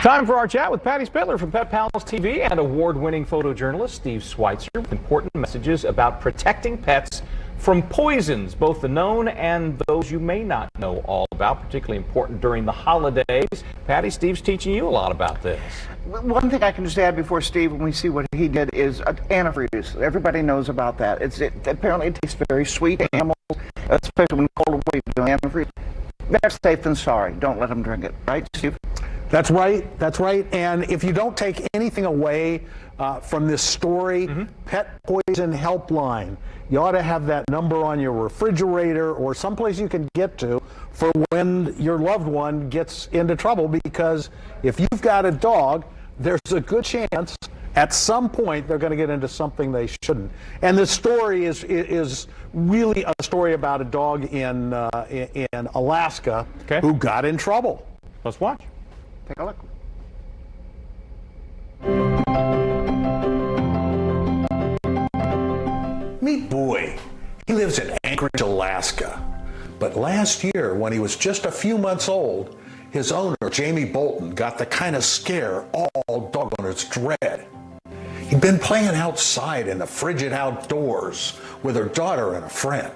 Time for our chat with Patty Spittler from Pet Pals TV and award-winning photojournalist Steve Schweitzer with important messages about protecting pets from poisons, both the known and those you may not know all about, particularly important during the holidays. Patty, Steve's teaching you a lot about this. One thing I can just add before Steve, when we see what he did, is antifreeze. Everybody knows about that. Apparently it tastes very sweet. Animals, especially when cold away, doing antifreeze. Better safe than sorry. Don't let them drink it. Right, Steve? That's right. That's right. And if you don't take anything away from this story, Pet Poison Helpline, you ought to have that number on your refrigerator or someplace you can get to for when your loved one gets into trouble. Because if you've got a dog, there's a good chance at some point they're going to get into something they shouldn't. And the story is really a story about a dog in Alaska who got in trouble. Let's watch. Take a look. Meet Bowie. He lives in Anchorage, Alaska. But last year, when he was just a few months old, his owner, Jamie Bolton, got the kind of scare all dog owners dread. He'd been playing outside in the frigid outdoors with her daughter and a friend.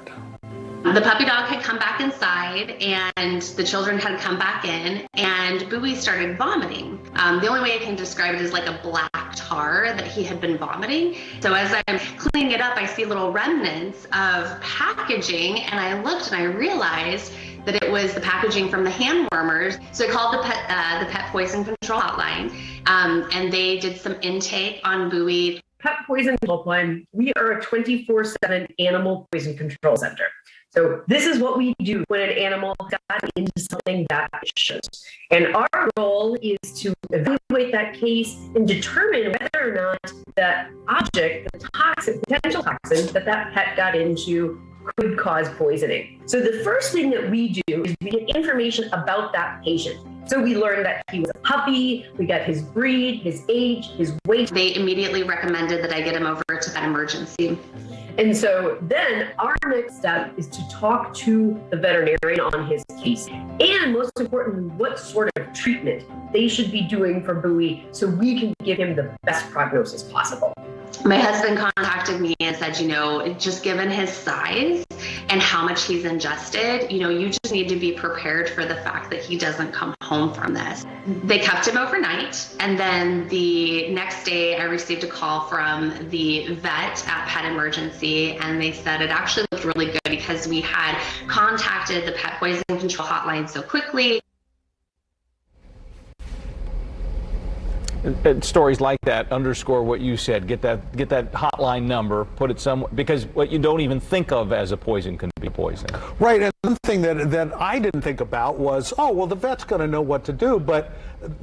The puppy dog had come back inside and the children had come back in, and Bowie started vomiting. The only way I can describe it is like a black tar that he had been vomiting. So as I'm cleaning it up, I see little remnants of packaging, and I looked and I realized that it was the packaging from the hand warmers. So I called the Pet Poison Control Hotline, and they did some intake on Bowie. Pet Poison Hotline, we are a 24/7 animal poison control center. So this is what we do when an animal got into something that it shouldn't. And our goal is to evaluate that case and determine whether or not that object, the toxin, potential toxin that pet got into could cause poisoning. So the first thing that we do is we get information about that patient. So we learned that he was a puppy, we got his breed, his age, his weight. They immediately recommended that I get him over to that emergency. And so then our next step is to talk to the veterinarian on his case. And most importantly, what sort of treatment they should be doing for Bowie so we can give him the best prognosis possible. My husband contacted me and said, just given his size and how much he's ingested, you just need to be prepared for the fact that he doesn't come home from this. They kept him overnight, and then the next day I received a call from the vet at Pet Emergency, and they said it actually looked really good because we had contacted the Pet Poison Control Hotline so quickly. Stories like that underscore what you said. Get that hotline number, put it somewhere, because what you don't even think of as a poison can be poison. Right, and one thing that I didn't think about was, the vet's going to know what to do, but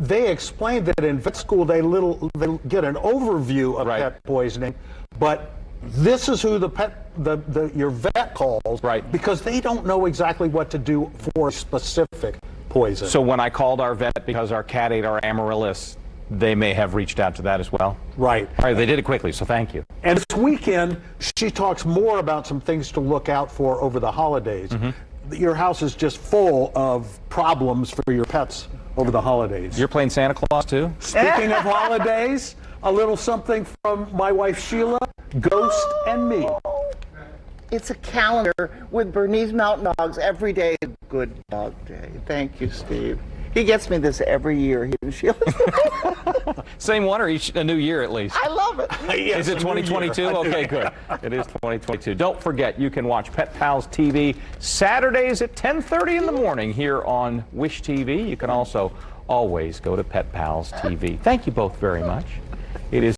they explained that in vet school they get an overview of pet poisoning, but this is who your vet calls, because they don't know exactly what to do for a specific poison. So when I called our vet because our cat ate our amaryllis, they may have reached out to that as well? Right. All right, they did it quickly, so thank you. And this weekend, she talks more about some things to look out for over the holidays. Your house is just full of problems for your pets over the holidays. You're playing Santa Claus, too? Speaking of holidays, a little something from my wife, Sheila, Ghost and Me. It's a calendar with Bernese Mountain Dogs every day. Good Dog Day. Thank you, Steve. He gets me this every year. He and Sheila. Same one, or a new year at least? I love it. Is it 2022? Okay, good. It is 2022. Don't forget, you can watch Pet Pals TV Saturdays at 10:30 in the morning here on Wish TV. You can also always go to Pet Pals TV. Thank you both very much. It is